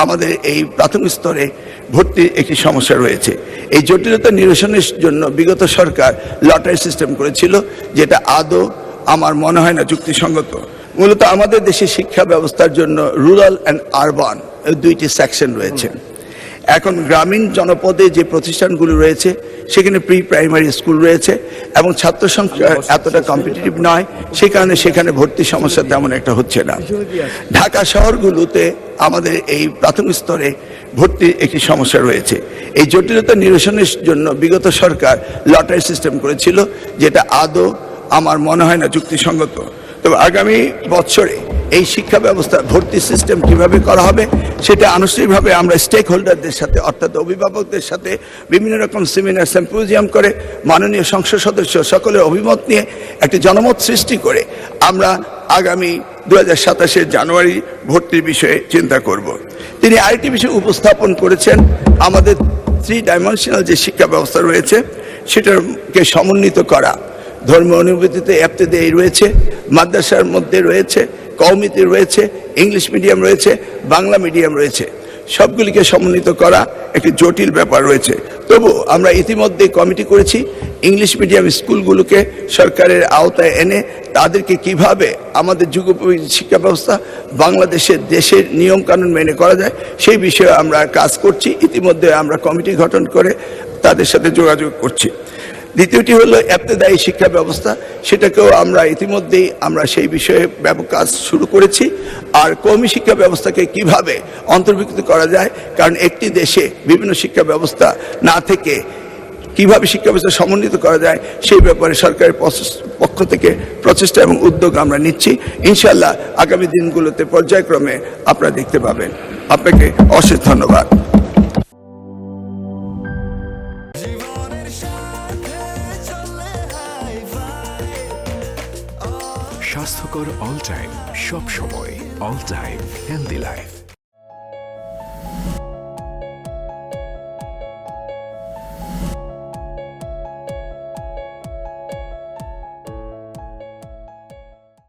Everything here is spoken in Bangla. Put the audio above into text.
আমাদের এই প্রাথমিক স্তরে ভর্তির একটি সমস্যা রয়েছে। এই জটিলতা নিরসনের জন্য বিগত সরকার লটারি সিস্টেম করেছিল, যেটা আদৌ আমার মনে হয় না যুক্তিসঙ্গত। মূলত আমাদের দেশে শিক্ষা ব্যবস্থার জন্য রুরাল অ্যান্ড আরবান দুইটি সেকশন রয়েছে। এখন গ্রামীণ জনপদে যে প্রতিষ্ঠানগুলো রয়েছে সেখানে প্রি প্রাইমারি স্কুল রয়েছে এবং ছাত্র সংখ্যা এতটা কম্পিটিটিভ নয়, সেই কারণে সেখানে ভর্তির সমস্যা তেমন একটা হচ্ছে না। ঢাকা শহরগুলোতে আমাদের এই প্রাথমিক স্তরে ভর্তির একটি সমস্যা রয়েছে। এই জটিলতা নিরসনের জন্য বিগত সরকার লটারি সিস্টেম করেছিল, যেটা আদৌ আমার মনে হয় না যুক্তিসঙ্গত। তবে আগামী বছরে এই শিক্ষা ব্যবস্থা ভর্তি সিস্টেম কিভাবে করা হবে সেটা আনুষ্ঠানিকভাবে আমরা স্টেক হোল্ডারদের সাথে অর্থাৎ অভিভাবকদের সাথে বিভিন্ন রকম সেমিনার সিম্পোজিয়াম করে মাননীয় সংসদ সদস্য সকলের অভিমত নিয়ে একটি জনমত সৃষ্টি করে আমরা আগামী 2027 জানুয়ারি ভর্তির বিষয়ে চিন্তা করব। তিনি আরেকটি বিষয় উপস্থাপন করেছেন, আমাদের 3 ডাইমেনশনাল যে শিক্ষা ব্যবস্থা রয়েছে সেটাকে সমন্বিত করা। ধর্মীয় অনুভূতিতে ইবতেদায়ী রয়েছে, মাদ্রাসার মধ্যে রয়েছে, কওমিতে রয়েছে, ইংলিশ মিডিয়াম রয়েছে, বাংলা মিডিয়াম রয়েছে। সবগুলিকে সমন্বিত করা একটি জটিল ব্যাপার রয়েছে। তবু আমরা ইতিমধ্যে কমিটি করেছি ইংলিশ মিডিয়াম স্কুলগুলোকে সরকারের আওতায় এনে তাদেরকে কিভাবে আমাদের যুগোপযোগী শিক্ষা ব্যবস্থা বাংলাদেশের দেশের নিয়মকানুন মেনে করা যায় সেই বিষয়ে আমরা কাজ করছি। ইতিমধ্যে আমরা কমিটি গঠন করে তাদের সাথে যোগাযোগ করছি। দ্বিতীয়টি হলো ইবতেদায়ী শিক্ষা ব্যবস্থা, সেটাকেও আমরা ইতিমধ্যেই আমরা সেই বিষয়ে কাজ শুরু করেছি। আর কওমি শিক্ষা ব্যবস্থাকে কিভাবে অন্তর্ভুক্ত করা যায়, কারণ একটি দেশে বিভিন্ন শিক্ষা ব্যবস্থা না থেকে কিভাবে শিক্ষা ব্যবস্থা সমন্বিত করা যায় সেই ব্যাপারে সরকারের পক্ষ থেকে প্রচেষ্টা এবং উদ্যোগ আমরা নিচ্ছি। ইনশাআল্লাহ আগামী দিনগুলোতে পর্যায়ক্রমে আপনারা দেখতে পাবেন। আপনাকে অশেষ ধন্যবাদ। স্বাস্থ্যকর অল টাইম, সব সময় অল টাইম হেলদি লাইফ।